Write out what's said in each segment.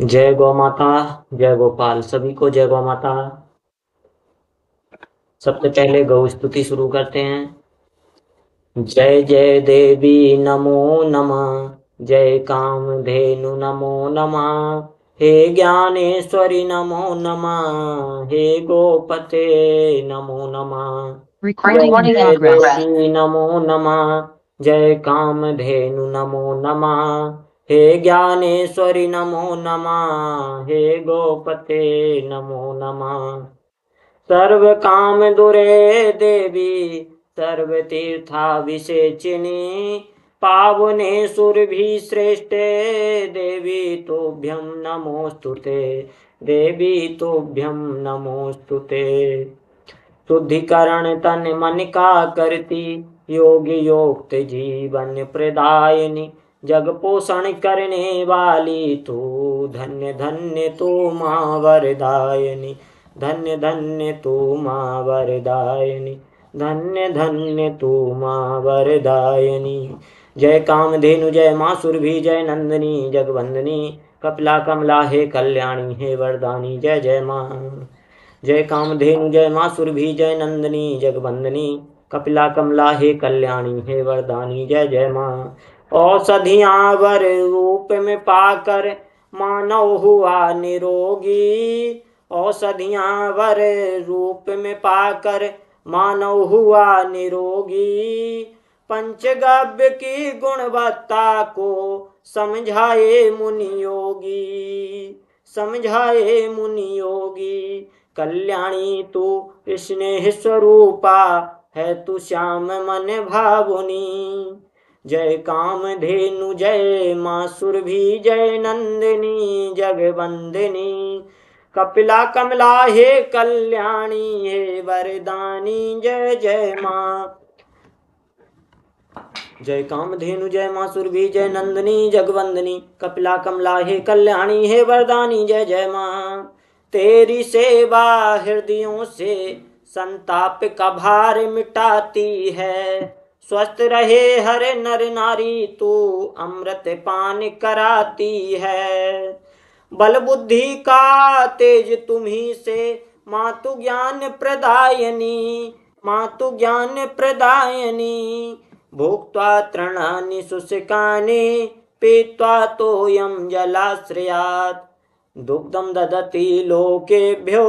जय गौ माता। जय गोपाल। सभी को जय गौ माता। सबसे पहले गौ स्तुति शुरू करते हैं। जय जय देवी नमो नमः। जय कामधेनु नमो नमः। हे ज्ञानेश्वरी नमो नमः। हे गोपते नमो नमः। Recording in जय progress. देवी नमो नमः। जय कामधेनु नमो नमः। हे ज्ञानेश्वरी नमो नमः। हे गोपते नमो नमः। सर्व काम दुरे देवी सर्व तीर्थाभिषेचिनी पावने सुरभि श्रेष्ठे देवी तुभ्यं नमोस्तुते। देवी तुभ्यं नमोस्तुते। शुद्धिकरण तन मन का करती योग योक्त जीवन प्रदायिनी जग पोषण करने वाली तू धन्य धन्य तू माँ वरदायिनी। धन्य धन्य तू माँ वरदायिनी। धन्य धन्य तू माँ वरदायिनी। जय कामधेनु जय माँ सुरभि जय नंदिनी जगवंदनी कपिला कमला हे कल्याणी हे वरदानी जय जय माँ। जय कामधेनु जय माँ सुरभि जय नंदिनी जगवंदनी कपिला कमला हे कल्याणी हे वरदानी जय जय माँ। औषधियाँ वर रूप में पाकर मानव हुआ निरोगी। औषधियाँ वर रूप में पाकर मानव हुआ निरोगी। पंचगव्य की गुणवत्ता को समझाए मुनि योगी। समझाए मुनि योगी। कल्याणी तू स्नेह स्वरूपा है तू श्याम मन भावुनी। जय कामधेनु जय माँ सुरभि जय नंदिनी जगवंदिनी कपिला कमला हे कल्याणी हे वरदानी जय जय माँ। जय कामधेनु जय माँ सुरभि जय नंदिनी जगवंदिनी कपिला कमला हे कल्याणी हे वरदानी जय जय माँ। तेरी सेवा हृदयों से संताप का भार मिटाती है। स्वस्थ रहे हर नर नारी तू अमृत पान कराती है। बल बुद्धि का तेज तुम्ही से मातु ज्ञान प्रदायनी। मातु ज्ञान प्रदायनी भुक्त्वा तृणानि शुष्कानि पीत्वा तोयं जलाश्रयात् दुग्धं ददति लोकेभ्यो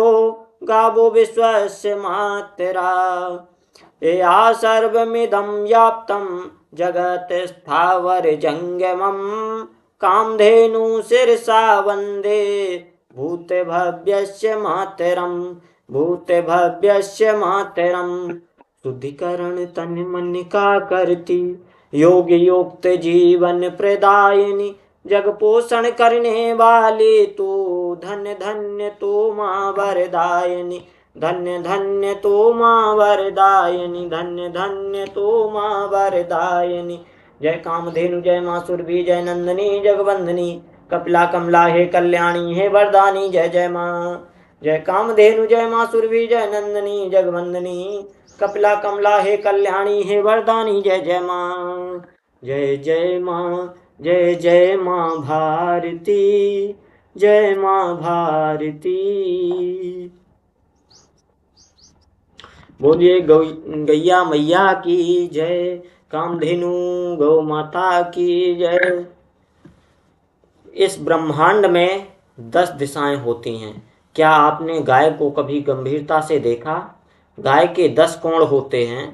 गावो विश्वस्य मातरा। या सर्वमिदं व्याप्तं जगत् स्थावर जंगमं कामधेनु शिरसा वन्दे भूते भव्यस्य मातरं। भूते भव्यस्य मातरं। शुद्धिकरण तन मन का करती योग युक्त जीवन प्रदायिनी जग पोषण करने वाली तू धन्य धन्य तू माँ वरदायिनी। धन्य धन्य तू माँ वरदायिनी। धन्य धन्य तू माँ वरदायिनी। जय कामधेनु जय माँ सुरभि जय नंदिनी जगवंदिनी कपिला कमला हे कल्याणी हे वरदानी जय जय माँ। जय कामधेनु जय माँ सुरभि जय नंदिनी जगवंदिनी कपिला कमला हे कल्याणी हे वरदानी जय जय माँ। जय जय माँ। जय जय माँ भारती। जय माँ भारती। बोलिए गैया मैया की जय। कामधेनु गौ माता की जय। इस ब्रह्मांड में 10 दिशाएं होती हैं। क्या आपने गाय को कभी गंभीरता से देखा? गाय के 10 कोण होते हैं।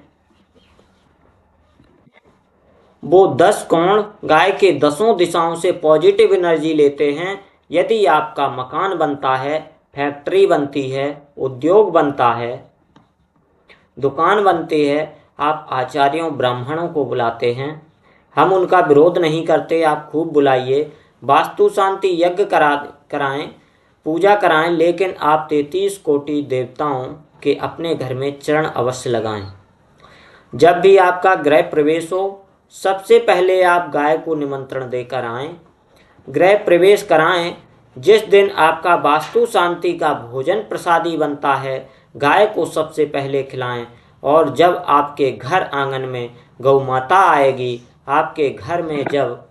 वो 10 कोण गाय के 10 दिशाओं से पॉजिटिव एनर्जी लेते हैं। यदि आपका मकान बनता है, फैक्ट्री बनती है, उद्योग बनता है, दुकान बनती है, आप आचार्यों ब्राह्मणों को बुलाते हैं। हम उनका विरोध नहीं करते, आप खूब बुलाइए। वास्तु शांति यज्ञ कराएं, पूजा कराएं, लेकिन आप 33 कोटि देवताओं के अपने घर में चरण अवश्य लगाएं। जब भी आपका गृह प्रवेश हो, सबसे पहले आप गाय को निमंत्रण देकर आएं। गृह प्रवेश कराएं। जिस दिन आपका वास्तु शांति का भोजन प्रसादी बनता है, गाय को सबसे पहले खिलाएं। और जब आपके घर आंगन में गौ माता आएगी, आपके घर में जब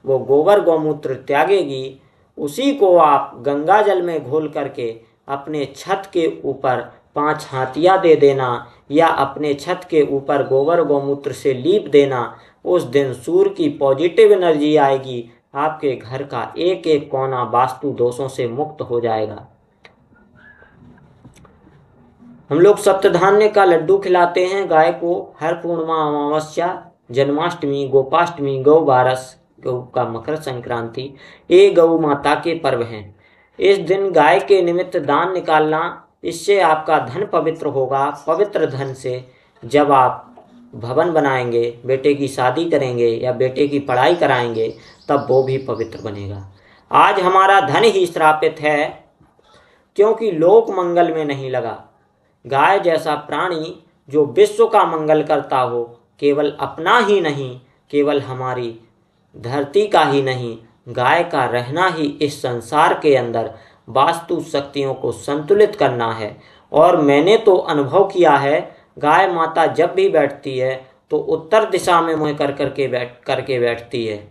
वो गोबर गौमूत्र त्यागेगी, उसी को आप गंगा जल में घोल करके अपने छत के ऊपर 5 हाथियाँ दे देना या अपने छत के ऊपर गोबर गौमूत्र से लीप देना। उस दिन सूर्य की पॉजिटिव एनर्जी आएगी, आपके घर का एक एक कोना वास्तु दोषों से मुक्त हो जाएगा। हम लोग सप्तधान्य का लड्डू खिलाते हैं गाय को हर पूर्णिमा, अमावस्या, जन्माष्टमी, गोपाष्टमी, गौ बारस, गौ का मकर संक्रांति, ये गौ माता के पर्व हैं। इस दिन गाय के निमित्त दान निकालना, इससे आपका धन पवित्र होगा। पवित्र धन से जब आप भवन बनाएंगे, बेटे की शादी करेंगे या बेटे की पढ़ाई कराएंगे, तब वो भी पवित्र बनेगा। आज हमारा धन ही श्रापित है क्योंकि लोक मंगल में नहीं लगा। गाय जैसा प्राणी जो विश्व का मंगल करता हो, केवल अपना ही नहीं, केवल हमारी धरती का ही नहीं, गाय का रहना ही इस संसार के अंदर वास्तु शक्तियों को संतुलित करना है। और मैंने तो अनुभव किया है, गाय माता जब भी बैठती है तो उत्तर दिशा में मुँह करके बैठती है।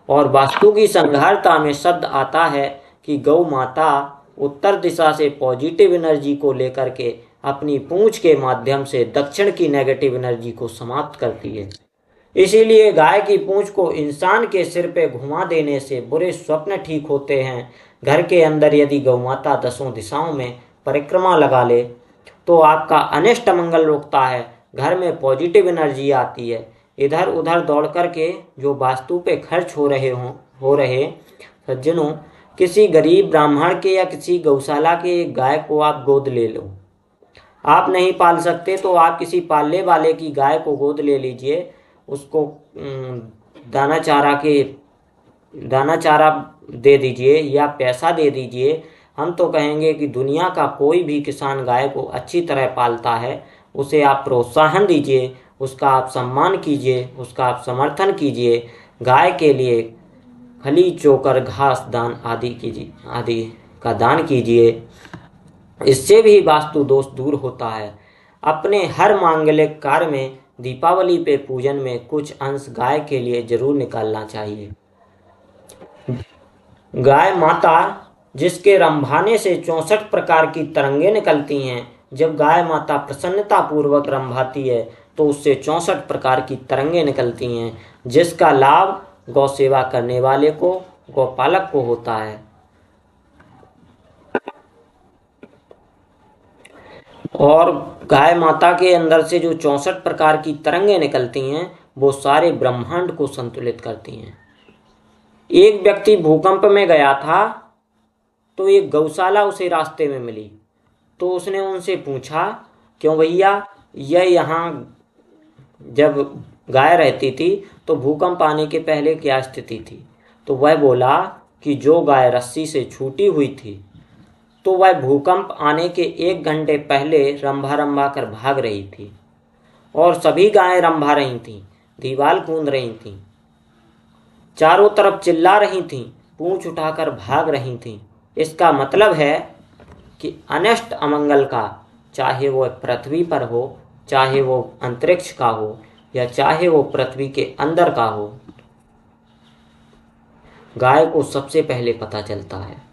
और वास्तु की संघारता में शब्द आता है कि गौ माता उत्तर दिशा से पॉजिटिव एनर्जी को लेकर के अपनी पूंछ के माध्यम से दक्षिण की नेगेटिव एनर्जी को समाप्त करती है। इसीलिए गाय की पूंछ को इंसान के सिर पे घुमा देने से बुरे स्वप्न ठीक होते हैं। घर के अंदर यदि गौ माता 10 दिशाओं में परिक्रमा लगा ले तो आपका अनिष्ट मंगल रुकता है, घर में पॉजिटिव एनर्जी आती है। इधर उधर दौड़ करके जो वास्तु पे खर्च हो रहे सज्जनों, किसी गरीब ब्राह्मण के या किसी गौशाला के एक गाय को आप गोद ले लो। आप नहीं पाल सकते तो आप किसी पालने वाले की गाय को गोद ले लीजिए, उसको दाना चारा दे दीजिए या पैसा दे दीजिए। हम तो कहेंगे कि दुनिया का कोई भी किसान गाय को अच्छी तरह पालता है, उसे आप प्रोत्साहन दीजिए, उसका आप सम्मान कीजिए, उसका आप समर्थन कीजिए। गाय के लिए खली, चोकर, घास दान आदि का दान कीजिए। इससे भी वास्तु दोष दूर होता है। अपने हर मांगलिक कार्य में, दीपावली पे पूजन में कुछ अंश गाय के लिए जरूर निकालना चाहिए। गाय माता जिसके रंभाने से 64 प्रकार की तरंगे निकलती हैं, जब गाय माता प्रसन्नता पूर्वक रंभाती है तो उससे 64 प्रकार की तरंगे निकलती हैं, जिसका लाभ गौ सेवा करने वाले को, गौपालक को होता है। और गाय माता के अंदर से जो 64 प्रकार की तरंगे निकलती हैं, वो सारे ब्रह्मांड को संतुलित करती हैं। एक व्यक्ति भूकंप में गया था तो एक गौशाला उसे रास्ते में मिली, तो उसने उनसे पूछा, क्यों भैया, यह यहाँ जब गाय रहती थी तो भूकंप आने के पहले क्या स्थिति थी? तो वह बोला कि जो गाय रस्सी से छूटी हुई थी तो वह भूकंप आने के 1 घंटे पहले रंभा रंभा कर भाग रही थी, और सभी गायें रंभा रही थीं, दीवाल कूद रही थीं, चारों तरफ चिल्ला रही थीं, पूंछ उठाकर भाग रही थीं। इसका मतलब है कि अनिष्ट अमंगल का, चाहे वो पृथ्वी पर हो, चाहे वो अंतरिक्ष का हो, या चाहे वो पृथ्वी के अंदर का हो, गाय को सबसे पहले पता चलता है।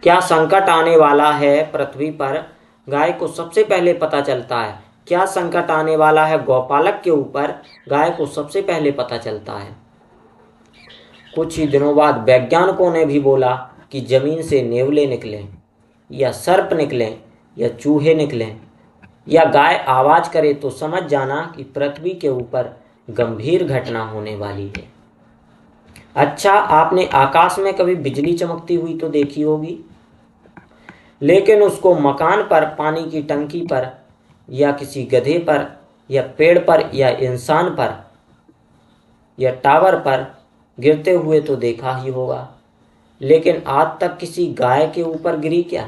क्या संकट आने वाला है पृथ्वी पर, गाय को सबसे पहले पता चलता है। क्या संकट आने वाला है गौपालक के ऊपर, गाय को सबसे पहले पता चलता है। कुछ ही दिनों बाद वैज्ञानिकों ने भी बोला कि जमीन से नेवले निकलें, या सर्प निकलें, या चूहे निकलें, या गाय आवाज करे तो समझ जाना कि पृथ्वी के ऊपर गंभीर घटना होने वाली है। अच्छा, आपने आकाश में कभी बिजली चमकती हुई तो देखी होगी, लेकिन उसको मकान पर, पानी की टंकी पर, या किसी गधे पर, या पेड़ पर, या इंसान पर, या टावर पर गिरते हुए तो देखा ही होगा। लेकिन आज तक किसी गाय के ऊपर गिरी क्या?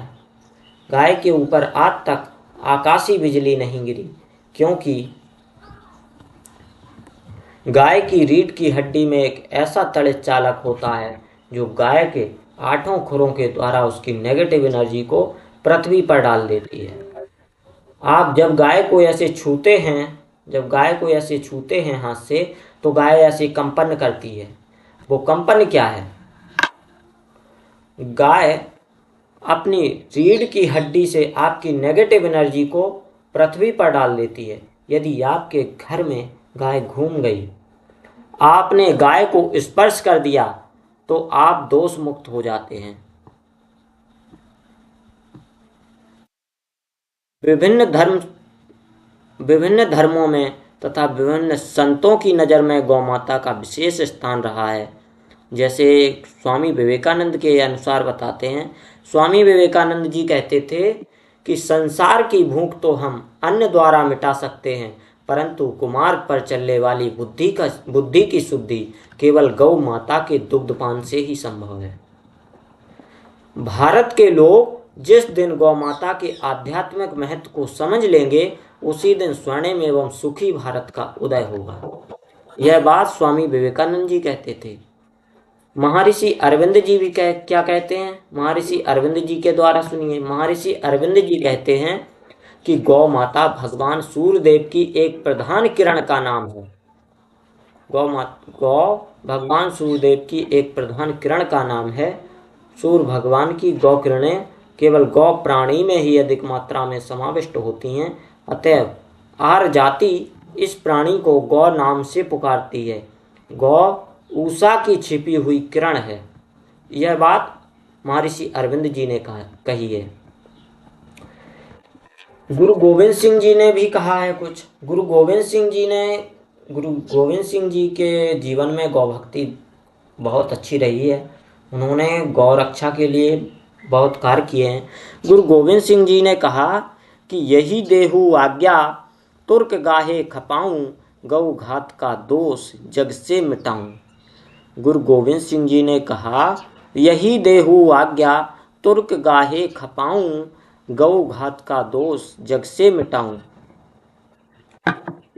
गाय के ऊपर आज तक आकाशीय बिजली नहीं गिरी, क्योंकि गाय की रीढ़ की हड्डी में एक ऐसा तड़ित चालक होता है जो गाय के 8 खुरों के द्वारा उसकी नेगेटिव एनर्जी को पृथ्वी पर डाल देती है। आप जब गाय को ऐसे छूते हैं हाथ से, तो गाय ऐसे कंपन करती है। वो कंपन क्या है? गाय अपनी रीढ़ की हड्डी से आपकी नेगेटिव एनर्जी को पृथ्वी पर डाल देती है। यदि आपके घर में गाय घूम गई, आपने गाय को स्पर्श कर दिया, तो आप दोष मुक्त हो जाते हैं। विभिन्न धर्मों में तथा विभिन्न संतों की नज़र में गौ माता का विशेष स्थान रहा है। जैसे स्वामी विवेकानंद के अनुसार बताते हैं, स्वामी विवेकानंद जी कहते थे कि संसार की भूख तो हम अन्न द्वारा मिटा सकते हैं, परंतु कुमार्ग पर चलने वाली बुद्धि की शुद्धि केवल गौ माता के दुग्धपान से ही संभव है। भारत के लोग जिस दिन गौ माता के आध्यात्मिक महत्व को समझ लेंगे, उसी दिन स्वर्णिम एवं सुखी भारत का उदय होगा। यह बात स्वामी विवेकानंद जी कहते थे। महर्षि अरविंद जी भी क्या कहते हैं? महर्षि अरविंद जी के द्वारा सुनिए। महर्षि अरविंद जी कहते हैं कि गौ माता भगवान सूर्यदेव की एक प्रधान किरण का नाम है। गौ भगवान सूर्यदेव की एक प्रधान किरण का नाम है। सूर्य भगवान की गौ किरणें केवल गौ प्राणी में ही अधिक मात्रा में समाविष्ट होती हैं। अतएव आर्य जाति इस प्राणी को गौ नाम से पुकारती है। गौ उषा की छिपी हुई किरण है। यह बात महर्षि अरविंद जी ने कही है। गुरु गोविंद सिंह जी ने भी कहा है कुछ। गुरु गोविंद सिंह जी के जीवन में गौ भक्ति बहुत अच्छी रही है। उन्होंने गौ रक्षा के लिए बहुत कार्य किए हैं। गुरु गोविंद सिंह जी ने कहा कि यही देहु आज्ञा तुर्क गाहे खपाऊं, गौ घात का दोष जग से मिटाऊं। गुरु गोविंद सिंह जी ने कहा, यही देहु आज्ञा तुर्क गाहे खपाऊं, गौ घात का दोष जग से मिटाऊं।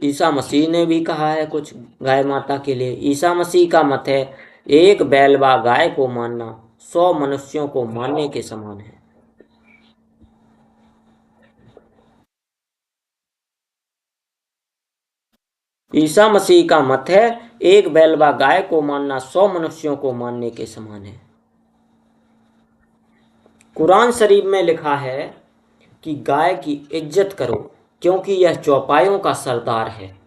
ईसा मसीह ने भी कहा है कुछ गाय माता के लिए। ईसा मसीह का मत है, एक बैल व गाय को मानना 100 मनुष्यों को मानने के समान है। ईसा मसीह का मत है, एक बैल व गाय को मानना 100 मनुष्यों को मानने के समान है। कुरान शरीफ में लिखा है कि गाय की इज्जत करो, क्योंकि यह चौपायों का सरदार है।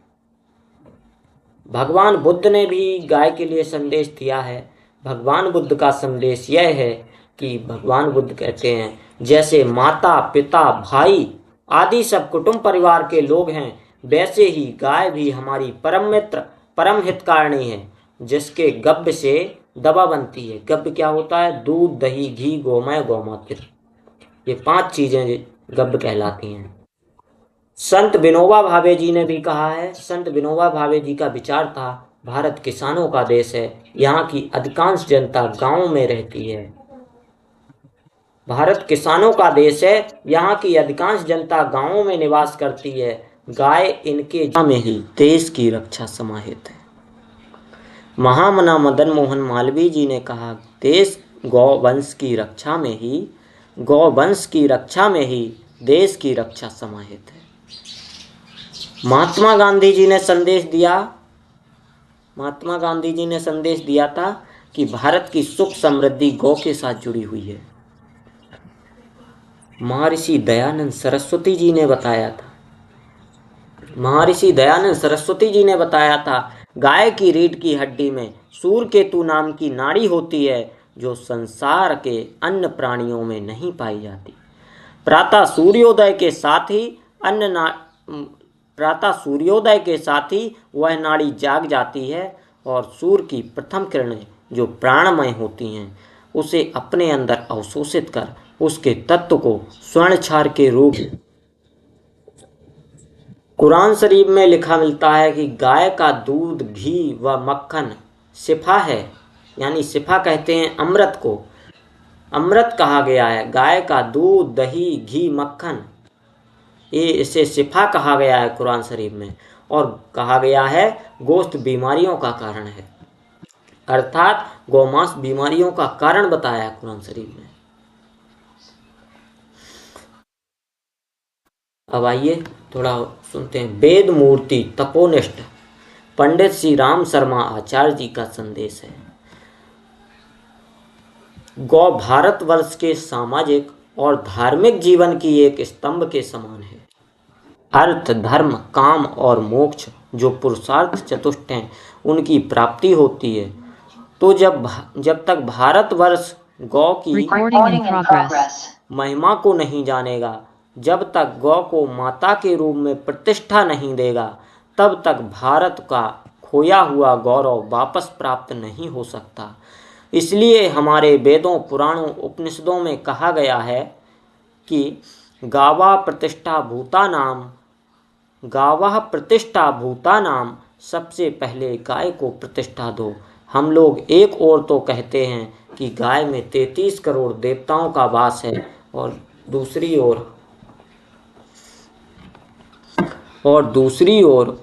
भगवान बुद्ध ने भी गाय के लिए संदेश दिया है। भगवान बुद्ध का संदेश यह है कि भगवान बुद्ध कहते हैं, जैसे माता पिता भाई आदि सब कुटुंब परिवार के लोग हैं, वैसे ही गाय भी हमारी परम मित्र परम हितकारिणी है, जिसके गब्ब से दवा बनती है। गब्ब क्या होता है? दूध, दही, घी, गोमय, गौमूत्र। ये 5 चीजें गब्ब कहलाती हैं। संत विनोबा भावे जी ने भी कहा है। संत विनोबा भावे जी का विचार था, भारत किसानों का देश है, यहाँ की अधिकांश जनता गांवों में रहती है। भारत किसानों का देश है, यहाँ की अधिकांश जनता गांवों में निवास करती है। गाय इनके में ही देश की रक्षा समाहित है। महामना मदन मोहन मालवीय जी ने कहा, देश गौवंश की रक्षा में ही देश की रक्षा समाहित है। महात्मा गांधी जी ने संदेश दिया था कि भारत की सुख समृद्धि गौ के साथ जुड़ी हुई है। महर्षि दयानंद सरस्वती जी ने बताया था, गाय की रीढ़ की हड्डी में सूर्यकेतु नाम की नाड़ी होती है, जो संसार के अन्य प्राणियों में नहीं पाई जाती। प्रातः सूर्योदय के साथ ही वह नाड़ी जाग जाती है और सूर्य की प्रथम किरणें, जो प्राणमय होती हैं, उसे अपने अंदर अवशोषित कर उसके तत्व को स्वर्णक्षार के रूप। कुरान शरीफ में लिखा मिलता है कि गाय का दूध, घी व मक्खन शिफा है, यानी शिफा कहते हैं अमृत को, अमृत कहा गया है। गाय का दूध, दही, घी, मक्खन, ये इसे शिफा कहा गया है कुरान शरीफ में। और कहा गया है गोश्त बीमारियों का कारण है, अर्थात गौमांस बीमारियों का कारण बताया है कुरान शरीफ में। अब आइए थोड़ा सुनते हैं वेद मूर्ति तपोनिष्ठ पंडित श्री राम शर्मा आचार्य जी का संदेश है। गौ भारतवर्ष के सामाजिक और धार्मिक जीवन की एक स्तंभ के समान है। अर्थ, धर्म, काम और मोक्ष जो पुरुषार्थ चतुष्ट हैं, उनकी प्राप्ति होती है। तो जब तक भारतवर्ष गौ की महिमा को नहीं जानेगा, जब तक गौ को माता के रूप में प्रतिष्ठा नहीं देगा, तब तक भारत का खोया हुआ गौरव वापस प्राप्त नहीं हो सकता। इसलिए हमारे वेदों, पुराणों, उपनिषदों में कहा गया है कि गावः प्रतिष्ठा भूतानाम, सबसे पहले गाय को प्रतिष्ठा दो। हम लोग एक ओर तो कहते हैं कि गाय में 33 करोड़ देवताओं का वास है, और दूसरी ओर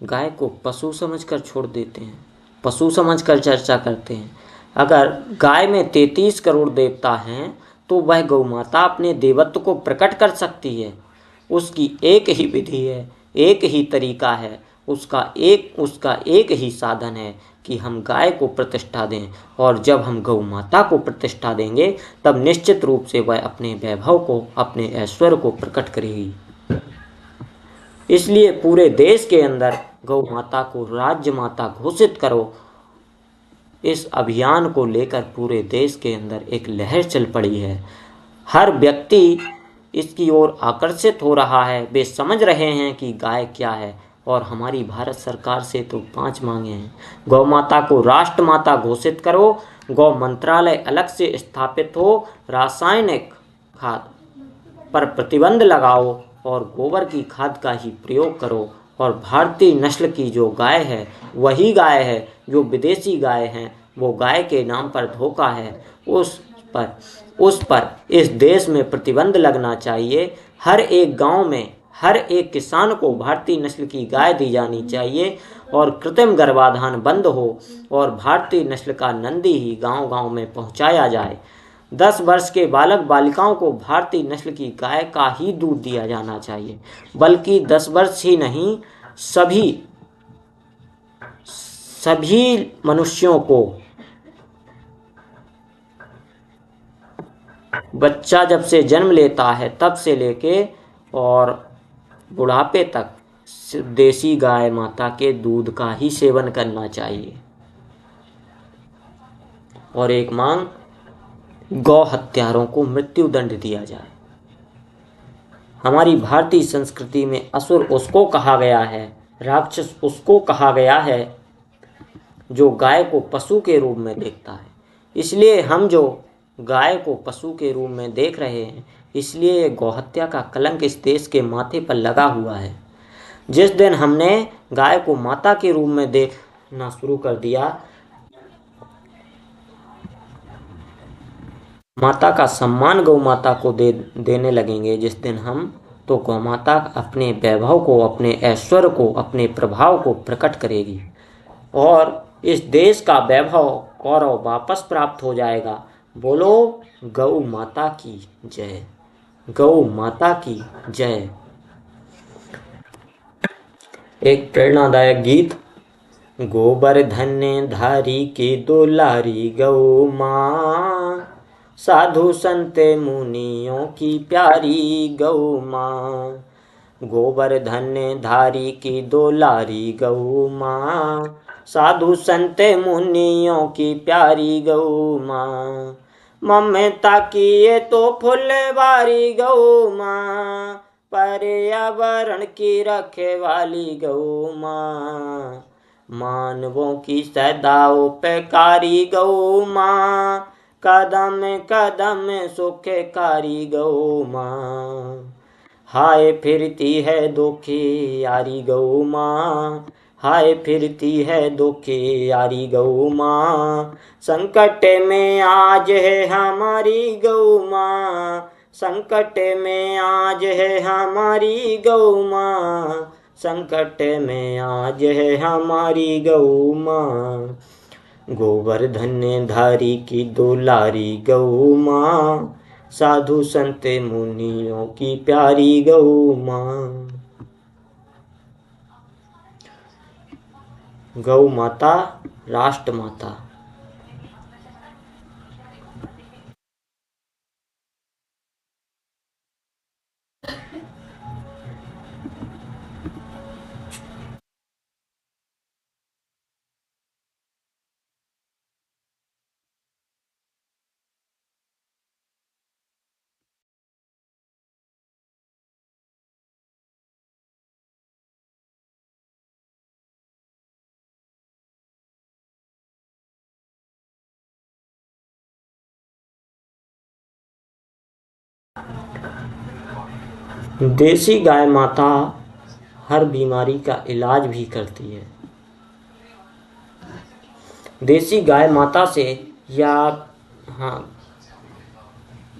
गाय को पशु समझकर छोड़ देते हैं, पशु समझकर चर्चा करते हैं। अगर गाय में 33 करोड़ देवता हैं तो वह गौ माता अपने देवत्व को प्रकट कर सकती है। उसकी एक ही विधि है, एक ही तरीका है, उसका एक ही साधन है कि हम गाय को प्रतिष्ठा दें। और जब हम गौ माता को प्रतिष्ठा देंगे, तब निश्चित रूप से वह अपने वैभव को, अपने ऐश्वर्य को प्रकट करेगी। इसलिए पूरे देश के अंदर गौ माता को राज्य माता घोषित करो, इस अभियान को लेकर पूरे देश के अंदर एक लहर चल पड़ी है। हर व्यक्ति इसकी ओर आकर्षित हो रहा है। वे समझ रहे हैं कि गाय क्या है, और हमारी भारत सरकार से तो 5 मांगे हैं। गौ माता को राष्ट्र माता घोषित करो, गौ मंत्रालय अलग से स्थापित हो, रासायनिक खाद पर प्रतिबंध लगाओ और गोबर की खाद का ही प्रयोग करो। और भारतीय नस्ल की जो गाय है वही गाय है, जो विदेशी गाय हैं वो गाय के नाम पर धोखा है, उस पर इस देश में प्रतिबंध लगना चाहिए। हर एक गांव में हर एक किसान को भारतीय नस्ल की गाय दी जानी चाहिए, और कृत्रिम गर्भाधान बंद हो, और भारतीय नस्ल का नंदी ही गांव-गांव में पहुंचाया जाए। 10 वर्ष के बालक बालिकाओं को भारतीय नस्ल की गाय का ही दूध दिया जाना चाहिए, बल्कि 10 वर्ष ही नहीं, सभी मनुष्यों को, बच्चा जब से जन्म लेता है तब से लेके और बुढ़ापे तक देसी गाय माता के दूध का ही सेवन करना चाहिए। और एक मांग, गौ हत्यारों को मृत्यु दंड दिया जाए। हमारी भारतीय संस्कृति में असुर उसको कहा गया है, राक्षस उसको कहा गया है जो गाय को पशु के रूप में देखता है। इसलिए हम जो गाय को पशु के रूप में देख रहे हैं, इसलिए गौहत्या का कलंक इस देश के माथे पर लगा हुआ है। जिस दिन हमने गाय को माता के रूप में देखना शुरू कर दिया, माता का सम्मान गौ माता को देने लगेंगे जिस दिन हम, तो गौ माता अपने वैभव को, अपने ऐश्वर्य को, अपने प्रभाव को प्रकट करेगी, और इस देश का वैभव, गौरव वापस प्राप्त हो जाएगा। बोलो गौ माता की जय, गौ माता की जय। एक प्रेरणादायक गीत। गोवर्धन धारी की दुलारी गौ माँ, साधु संत मुनियों की प्यारी गौ माँ। गोवर्धन धारी की दुलारी गौ माँ, साधु संत मुनियों की प्यारी गौ माँ। ममता की ये तो फुलवारी गौ माँ, पर्यावरण की रखे वाली गौ माँ। मानवों की सदा उपकारी गौ माँ, कदम कदम सुखकारी गौ माँ। हाय फिरती है दुखी यारी गौ माँ, हाय फिरती है दुखी यारी गौ माँ। संकट में आज है हमारी गौ माँ, संकट में आज है हमारी गौ माँ, संकट में आज है हमारी गौ माँ। गोवर्धन धारी की दुलारी गौ माँ, साधु संत मुनियों की प्यारी गौ माँ। गौ माता राष्ट्र माता। देसी गाय माता हर बीमारी का इलाज भी करती है। देसी गाय माता से या हाँ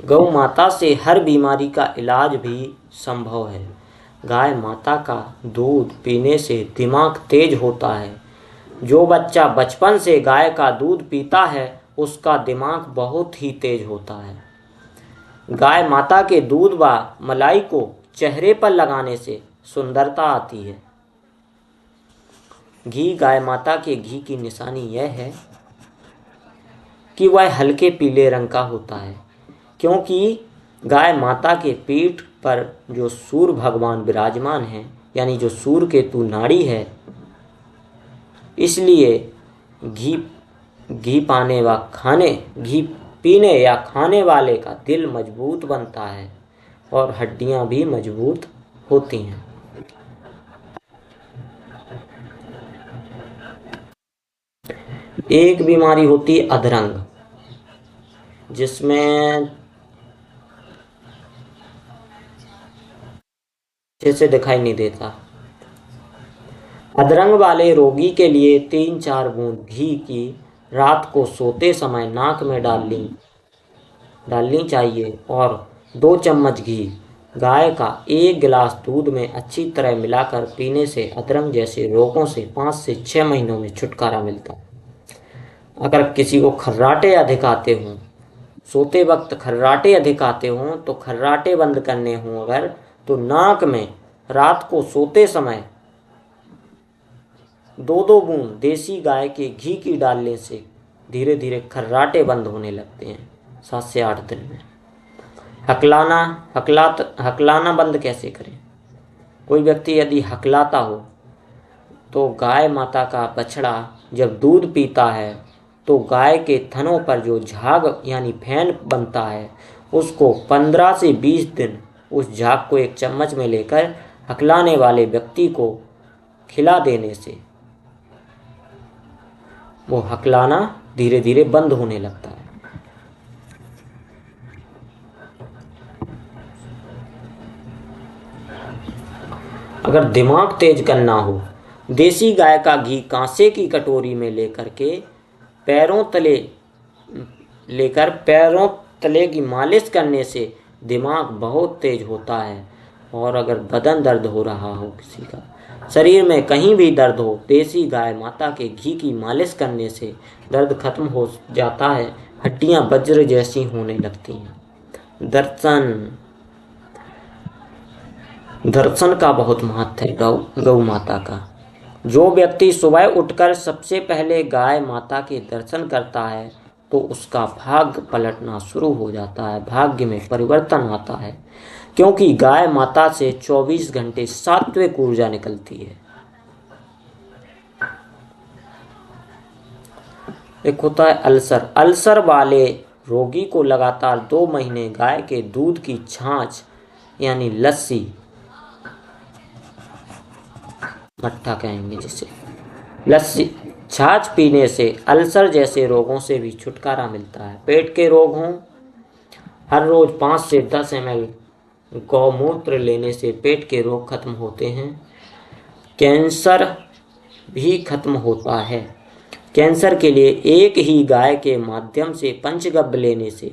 गौ माता से हर बीमारी का इलाज भी संभव है। गाय माता का दूध पीने से दिमाग तेज होता है। जो बच्चा बचपन से गाय का दूध पीता है उसका दिमाग बहुत ही तेज होता है। गाय माता के दूध व मलाई को चेहरे पर लगाने से सुंदरता आती है। घी गाय माता के घी की निशानी यह है कि वह हल्के पीले रंग का होता है, क्योंकि गाय माता के पीठ पर जो सूर्य भगवान विराजमान हैं, यानी जो सूर्य केतु नाड़ी है, इसलिए घी घी पीने या खाने वाले का दिल मजबूत बनता है और हड्डियां भी मजबूत होती हैं। एक बीमारी होती है अधरंग, जिसमें जैसे दिखाई नहीं देता। अधरंग वाले रोगी के लिए 3-4 बूंद घी की रात को सोते समय नाक में डालनी चाहिए और 2 चम्मच घी गाय का 1 गिलास दूध में अच्छी तरह मिलाकर पीने से अधरंग जैसे रोगों से 5 से 6 महीनों में छुटकारा मिलता है। अगर किसी को खर्राटे अधिक आते हों, सोते वक्त खर्राटे अधिक आते हों, तो खर्राटे बंद करने हों अगर, तो नाक में रात को सोते समय 2-2 बूंद देसी गाय के घी की डालने से धीरे धीरे खर्राटे बंद होने लगते हैं 7 से 8 दिन में। हकलाना बंद कैसे करें? कोई व्यक्ति यदि हकलाता हो तो गाय माता का बछड़ा जब दूध पीता है तो गाय के थनों पर जो झाग यानी फैन बनता है, उसको 15 से 20 दिन उस झाग को 1 चम्मच में लेकर हकलाने वाले व्यक्ति को खिला देने से वो हकलाना धीरे धीरे बंद होने लगता है। अगर दिमाग तेज करना हो, देसी गाय का घी कांसे की कटोरी में लेकर पैरों तले की मालिश करने से दिमाग बहुत तेज होता है। और अगर बदन दर्द हो रहा हो, किसी का शरीर में कहीं भी दर्द हो, देसी गाय माता के घी की मालिश करने से दर्द खत्म हो जाता है, हड्डियां वज्र जैसी होने लगती हैं। दर्शन का बहुत महत्व है गौ माता का। जो व्यक्ति सुबह उठकर सबसे पहले गाय माता के दर्शन करता है तो उसका भाग्य पलटना शुरू हो जाता है, भाग्य में परिवर्तन आता है, क्योंकि गाय माता से 24 घंटे सात्विक ऊर्जा निकलती है। एक होता है अल्सर वाले रोगी को लगातार 2 महीने गाय के दूध की छाछ यानी लस्सी, मट्ठा कहेंगे जिसे, लस्सी छाछ पीने से अल्सर जैसे रोगों से भी छुटकारा मिलता है। पेट के रोग हों, हर रोज 5 से 10 ml गौमूत्र लेने से पेट के रोग खत्म होते हैं। कैंसर भी खत्म होता है। कैंसर के लिए एक ही गाय के माध्यम से पंचगव्य लेने से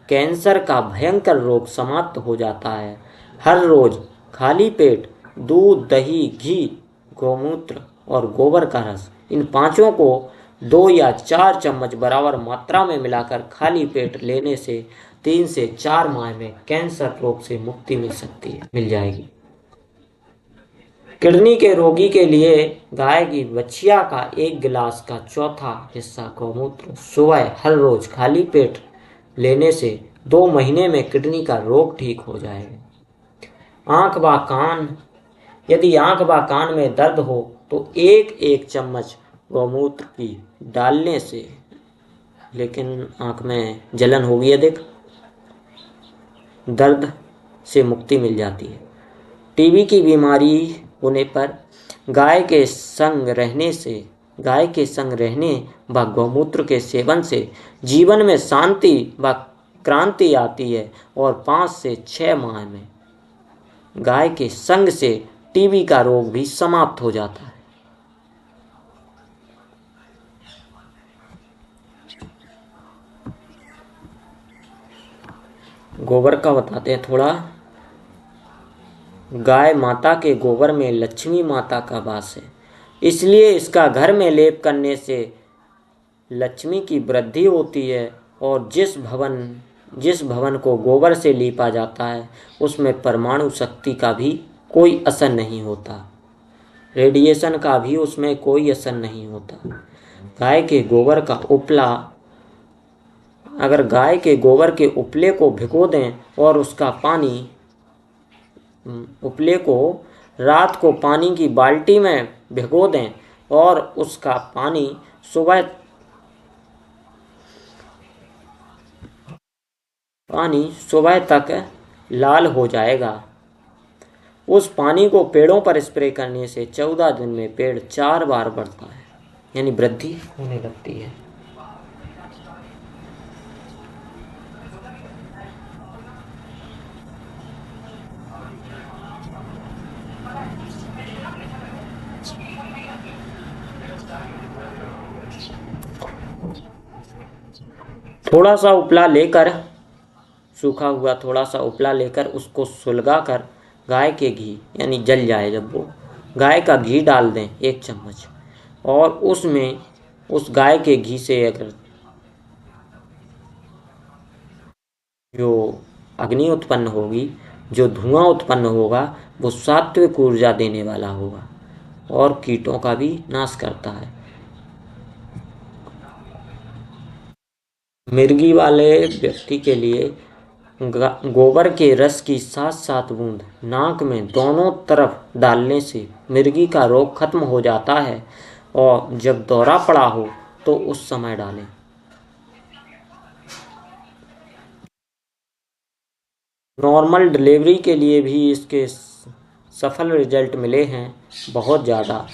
कैंसर का भयंकर रोग समाप्त हो जाता है। हर रोज खाली पेट दूध, दही, घी, गौमूत्र और गोबर का रस, इन पांचों को 2 या 4 चम्मच बराबर मात्रा में मिलाकर खाली पेट लेने से 3 से 4 माह में कैंसर रोग से मुक्ति मिल जाएगी। किडनी के रोगी के लिए गाय की बछिया का 1 गिलास का चौथा हिस्सा गौमूत्र सुबह हर रोज खाली पेट लेने से 2 महीने में किडनी का रोग ठीक हो जाएगा। आंख व कान, यदि आंख व कान में दर्द हो तो 1-1 चम्मच गौमूत्र की डालने से, लेकिन आंख में जलन होगी अधिक, दर्द से मुक्ति मिल जाती है। टीबी की बीमारी होने पर गाय के संग रहने व गौमूत्र के सेवन से जीवन में शांति व क्रांति आती है और 5 से 6 माह में गाय के संग से टीबी का रोग भी समाप्त हो जाता है। गोबर का बताते हैं थोड़ा। गाय माता के गोबर में लक्ष्मी माता का वास है, इसलिए इसका घर में लेप करने से लक्ष्मी की वृद्धि होती है। और जिस भवन को गोबर से लीपा जाता है उसमें परमाणु शक्ति का भी कोई असर नहीं होता, रेडिएशन का भी उसमें कोई असर नहीं होता। गाय के गोबर का उपला, अगर गाय के गोबर के उपले को भिगो दें और उसका पानी, उपले को रात को पानी की बाल्टी में भिगो दें और उसका पानी सुबह तक लाल हो जाएगा। उस पानी को पेड़ों पर स्प्रे करने से 14 दिन में पेड़ 4 बार बढ़ता है, यानी वृद्धि होने लगती है। थोड़ा सा उपला लेकर, सूखा हुआ थोड़ा सा उपला लेकर उसको सुलगा कर गाय के घी, यानी जल जाए जब वो, गाय का घी डाल दें 1 चम्मच, और उसमें उस गाय के घी से अगर जो अग्नि उत्पन्न होगी, जो धुआं उत्पन्न होगा, वो सात्विक ऊर्जा देने वाला होगा और कीटों का भी नाश करता है। मिर्गी वाले व्यक्ति के लिए गोबर के रस की 7-7 बूंद नाक में दोनों तरफ डालने से मिर्गी का रोग खत्म हो जाता है, और जब दौरा पड़ा हो तो उस समय डालें। नॉर्मल डिलीवरी के लिए भी इसके सफल रिजल्ट मिले हैं बहुत ज़्यादा।